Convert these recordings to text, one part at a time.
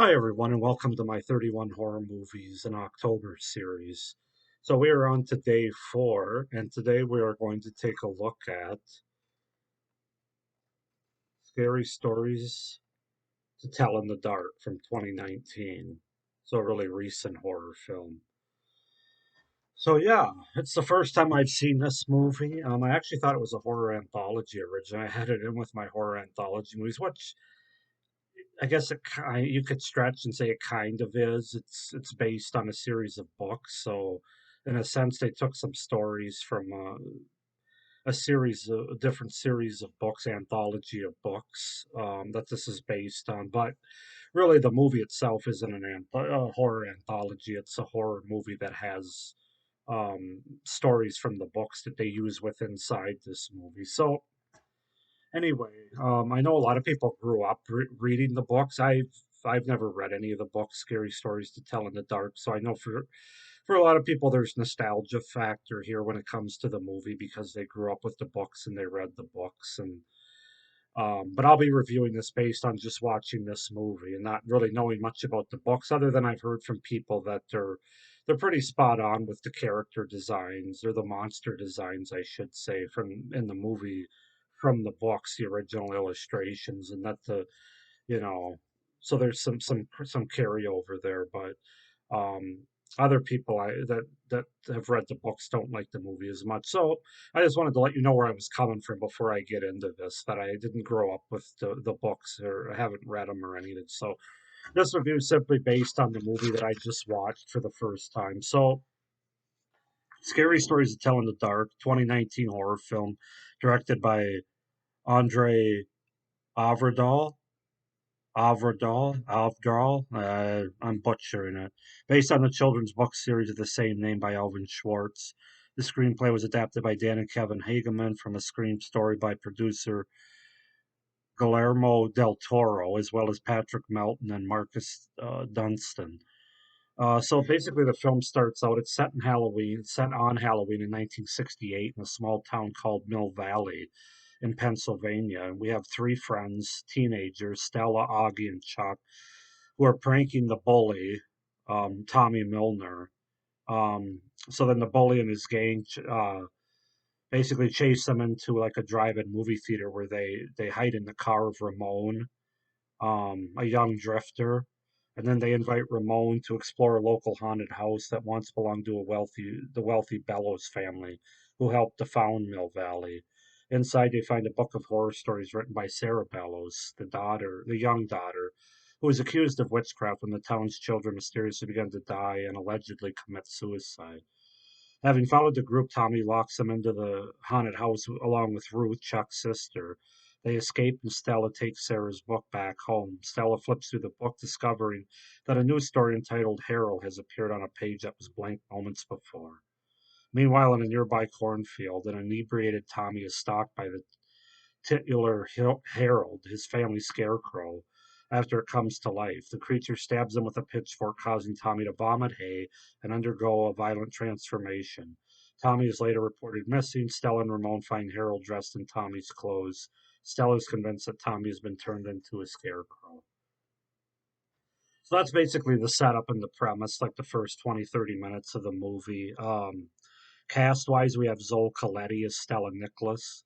Hi, everyone, and welcome to my 31 Horror Movies in October series. So, we are on to day four, and today we are going to take a look at Scary Stories to Tell in the Dark from 2019. So, a really recent horror film. So, yeah, it's the first time I've seen this movie. I actually thought it was a horror anthology originally. I had it in with my horror anthology movies, which I guess you could stretch and say it kind of is. It's based on a series of books, so in a sense, they took some stories from a different series of books, anthology of books that this is based on. But really, the movie itself isn't a horror anthology. It's a horror movie that has stories from the books that they use with inside this movie. So anyway, I know a lot of people grew up reading the books. I've never read any of the books, Scary Stories to Tell in the Dark. So I know for a lot of people, there's nostalgia factor here when it comes to the movie because they grew up with the books and they read the books. And but I'll be reviewing this based on just watching this movie and not really knowing much about the books, other than I've heard from people that they're pretty spot on with the character designs or the monster designs, I should say, from in the movie from the books, the original illustrations, and that you know, so there's some carryover there, but um, other people that have read the books don't like the movie as much. So I just wanted to let you know where I was coming from before I get into this. That I didn't grow up with the books or I haven't read them or anything. So this review is simply based on the movie that I just watched for the first time. So Scary Stories to Tell in the Dark, 2019 horror film, directed by Andre Avradal. I'm butchering it. Based on the children's book series of the same name by Alvin Schwartz. The screenplay was adapted by Dan and Kevin Hageman from a screen story by producer Guillermo del Toro, as well as Patrick Melton and Marcus Dunstan. So basically, the film starts out. It's set on Halloween in 1968 in a small town called Mill Valley in Pennsylvania. And we have three friends, teenagers, Stella, Augie, and Chuck, who are pranking the bully, Tommy Milner. So then the bully and his gang basically chase them into like a drive-in movie theater where they hide in the car of Ramon, a young drifter, and then they invite Ramon to explore a local haunted house that once belonged to the wealthy Bellows family, who helped to found Mill Valley. Inside, they find a book of horror stories written by Sarah Bellows, the young daughter, who is accused of witchcraft when the town's children mysteriously begin to die and allegedly commit suicide. Having followed the group, Tommy locks them into the haunted house along with Ruth, Chuck's sister. They escape, and Stella takes Sarah's book back home. Stella flips through the book, discovering that a new story entitled Harold has appeared on a page that was blank moments before. Meanwhile, in a nearby cornfield, an inebriated Tommy is stalked by the titular Harold, his family scarecrow. After it comes to life, the creature stabs him with a pitchfork, causing Tommy to vomit hay and undergo a violent transformation. Tommy is later reported missing. Stella and Ramon find Harold dressed in Tommy's clothes. Stella is convinced that Tommy has been turned into a scarecrow. So that's basically the setup and the premise, like the first 20, 30 minutes of the movie. Cast wise, we have Zoe Colletti as Stella Nicholas.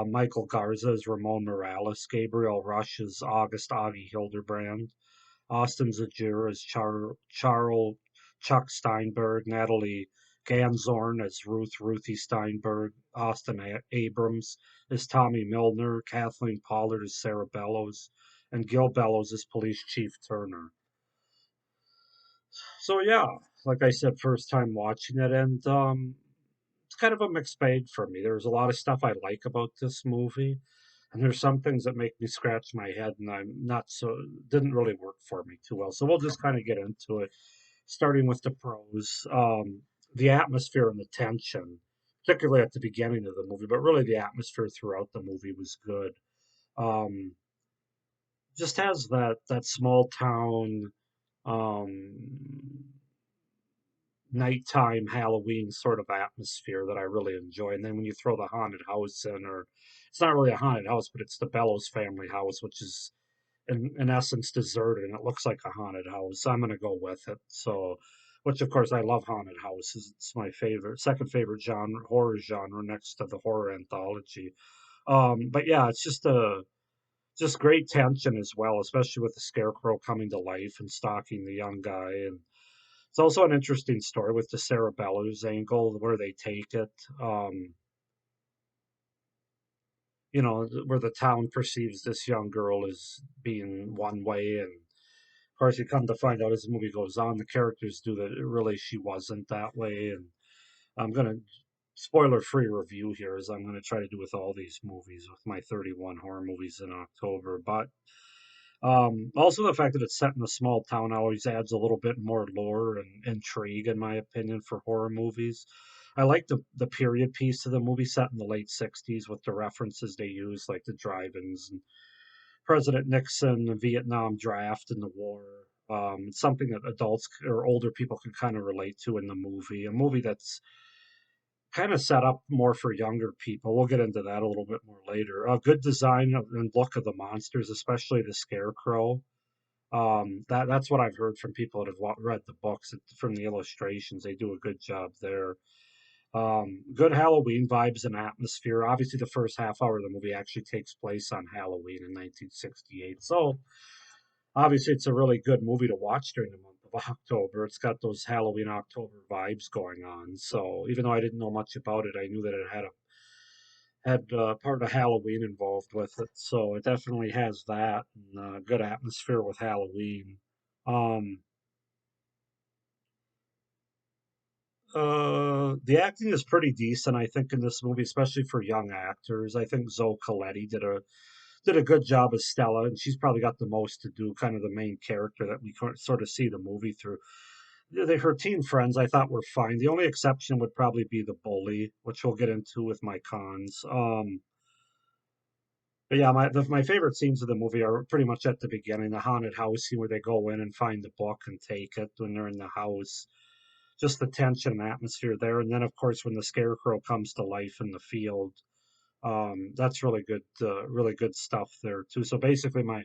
Michael Garza as Ramon Morales, Gabriel Rush as August Augie Hildebrand, Austin Zajur as Charles Chuck Steinberg, Natalie Ganzorn as Ruthie Steinberg, Austin Abrams as Tommy Milner, Kathleen Pollard as Sarah Bellows, and Gil Bellows as Police Chief Turner. So yeah, like I said, first time watching it, and it's kind of a mixed bag for me. There's a lot of stuff I like about this movie, and there's some things that make me scratch my head, and I'm not so didn't really work for me too well. So we'll just kind of get into it, starting with the pros. The atmosphere and the tension, particularly at the beginning of the movie, but really the atmosphere throughout the movie was good. Um, just has that small town um nighttime Halloween sort of atmosphere that I really enjoy. And then when you throw the haunted house in, or it's not really a haunted house, but it's the Bellows family house, which is in essence deserted and it looks like a haunted house. So I'm gonna go with it. So, which of course I love haunted houses. It's my favorite, second favorite genre, horror genre next to the horror anthology. But yeah, it's just great tension as well, especially with the scarecrow coming to life and stalking the young guy. And it's also an interesting story with the Sarah Bellows angle where they take it. Um, where the town perceives this young girl as being one way, and of course you come to find out as the movie goes on, the characters do that really she wasn't that way. And I'm gonna spoiler free review here, as I'm gonna try to do with all these movies with my 31 horror movies in October. But also the fact that it's set in a small town always adds a little bit more lore and intrigue, in my opinion, for horror movies. I like the period piece of the movie set in the late '60s with the references they use, like the drive-ins and President Nixon, the Vietnam draft, and the war. It's something that adults or older people can kind of relate to in the movie. A movie that's kind of set up more for younger people. We'll get into that a little bit more later. A good design and look of the monsters, especially the scarecrow. That's what I've heard from people that have read the books. From the illustrations, they do a good job there. Good Halloween vibes and atmosphere. Obviously, the first half hour of the movie actually takes place on Halloween in 1968. So obviously, it's a really good movie to watch during the month of October. It's got those Halloween October vibes going on. So even though I didn't know much about it, I knew that it had part of Halloween involved with it. So it definitely has that and good atmosphere with Halloween. Um, the acting is pretty decent, I think, in this movie, especially for young actors. I think Zoe Colletti did a good job as Stella, and she's probably got the most to do, kind of the main character that we sort of see the movie through. Her teen friends I thought were fine. The only exception would probably be the bully, which we'll get into with my cons. But yeah, my favorite scenes of the movie are pretty much at the beginning, the haunted house scene where they go in and find the book and take it when they're in the house. Just the tension and atmosphere there, and then of course when the scarecrow comes to life in the field, that's really good stuff there too. So basically, my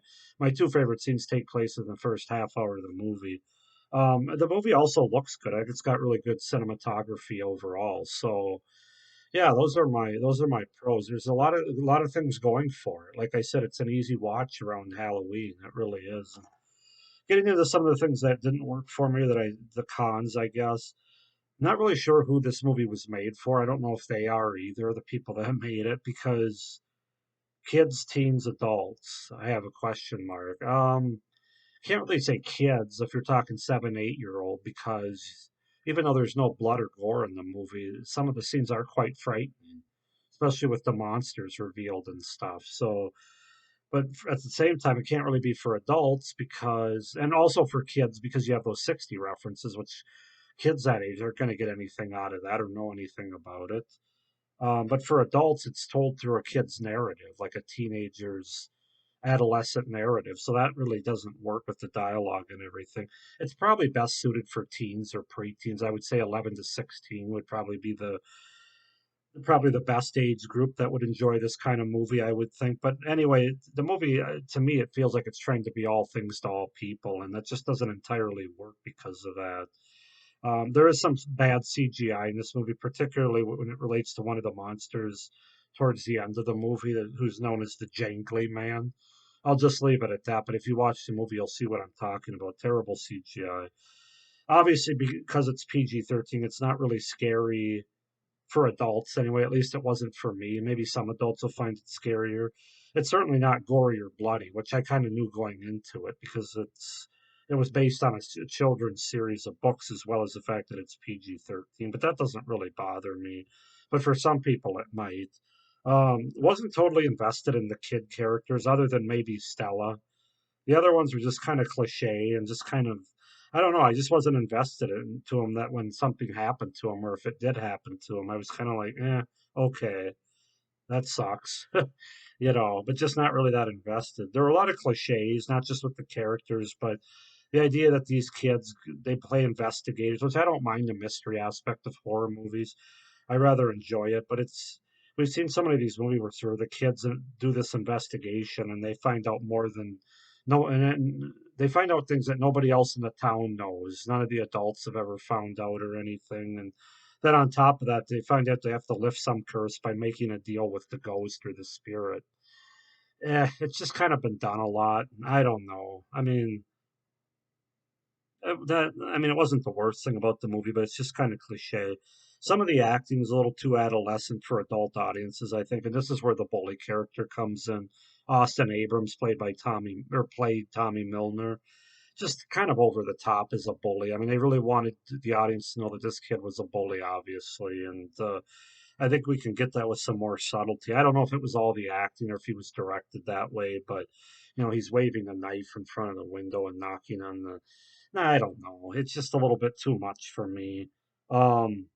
two favorite scenes take place in the first half hour of the movie. The movie also looks good. It's got really good cinematography overall. So yeah, those are my pros. There's a lot of things going for it. Like I said, it's an easy watch around Halloween. It really is. Getting into some of the things that didn't work for me, the cons, I guess. Not really sure who this movie was made for. I don't know if they are either, the people that made it, because kids, teens, adults. I have a question mark. Can't really say kids if you're talking 7, 8 year old, because even though there's no blood or gore in the movie, some of the scenes are quite frightening, especially with the monsters revealed and stuff. So, but at the same time, it can't really be for adults because, and also for kids because you have those 60 references, which kids that age aren't going to get anything out of that or know anything about it. But for adults, it's told through a kid's narrative, like a teenager's adolescent narrative. So that really doesn't work with the dialogue and everything. It's probably best suited for teens or preteens. I would say 11 to 16 would probably the best age group that would enjoy this kind of movie, I would think. But anyway, the movie, to me, it feels like it's trying to be all things to all people, and that just doesn't entirely work because of that. There is some bad CGI in this movie, particularly when it relates to one of the monsters towards the end of the movie, who's known as the Jangly Man. I'll just leave it at that. But if you watch the movie, you'll see what I'm talking about. Terrible CGI. Obviously, because it's PG-13, it's not really scary for adults anyway. At least it wasn't for me. Maybe some adults will find it scarier. It's certainly not gory or bloody, which I kind of knew going into it because it was based on a children's series of books as well as the fact that it's PG-13. But that doesn't really bother me. But for some people, it might. Wasn't totally invested in the kid characters other than maybe Stella. The other ones were just kind of cliche and just kind of, I don't know. I just wasn't invested into them. That when something happened to them, or if it did happen to them, I was kind of like, okay, that sucks, but just not really that invested. There were a lot of cliches, not just with the characters, but the idea that these kids they play investigators, which I don't mind the mystery aspect of horror movies. I rather enjoy it, but we've seen so many of these movies where sort of the kids do this investigation and they find out more than No, and then they find out things that nobody else in the town knows. None of the adults have ever found out or anything. And then on top of that, they find out they have to lift some curse by making a deal with the ghost or the spirit. It's just kind of been done a lot. I don't know. It wasn't the worst thing about the movie, but it's just kind of cliche. Some of the acting is a little too adolescent for adult audiences, I think, and this is where the bully character comes in. Austin Abrams, played Tommy Milner, just kind of over the top as a bully. I mean, they really wanted the audience to know that this kid was a bully, obviously, and I think we can get that with some more subtlety. I don't know if it was all the acting or if he was directed that way, but he's waving a knife in front of the window and knocking on the. Nah, I don't know. It's just a little bit too much for me. Um,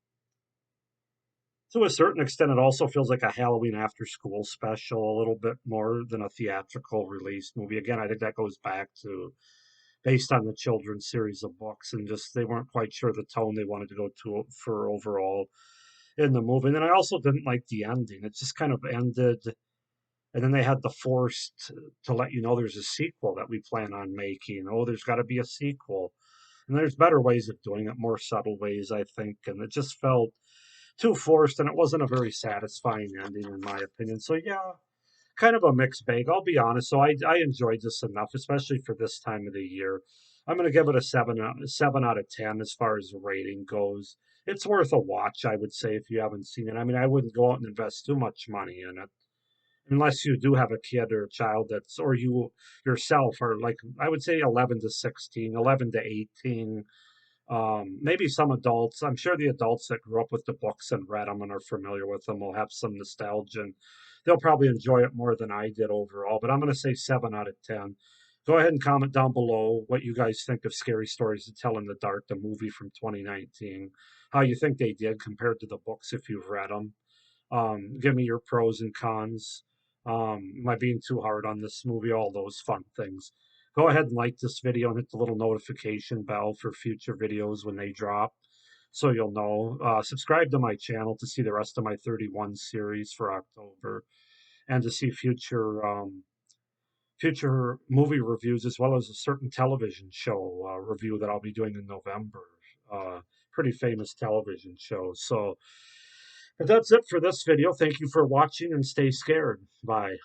to a certain extent, it also feels like a Halloween after school special, a little bit more than a theatrical release movie. Again, I think that goes back to based on the children's series of books, and just they weren't quite sure the tone they wanted to go to for overall in the movie. And then I also didn't like the ending. It just kind of ended, and then they had the forced to let you know there's a sequel that we plan on making. Oh, there's got to be a sequel. And there's better ways of doing it, more subtle ways, I think. And it just felt too forced, and it wasn't a very satisfying ending, in my opinion. So, yeah, kind of a mixed bag. I'll be honest. So I enjoyed this enough, especially for this time of the year. I'm going to give it a 7 out of 10 as far as the rating goes. It's worth a watch, I would say, if you haven't seen it. I mean, I wouldn't go out and invest too much money in it unless you do have a kid or a child that's, or you yourself are like, I would say 11 to 16, 11 to 18. Maybe some adults. I'm sure the adults that grew up with the books and read them and are familiar with them will have some nostalgia, and they'll probably enjoy it more than I did overall. But I'm going to say 7 out of 10. Go ahead and comment down below what you guys think of Scary Stories to Tell in the Dark, the movie from 2019. How you think they did compared to the books if you've read them. Give me your pros and cons. Am I being too hard on this movie? All those fun things. Go ahead and like this video and hit the little notification bell for future videos when they drop so you'll know. Subscribe to my channel to see the rest of my 31 series for October and to see future movie reviews as well as a certain television show review that I'll be doing in November. Uh, Pretty famous television show. So, but that's it for this video. Thank you for watching and stay scared. Bye.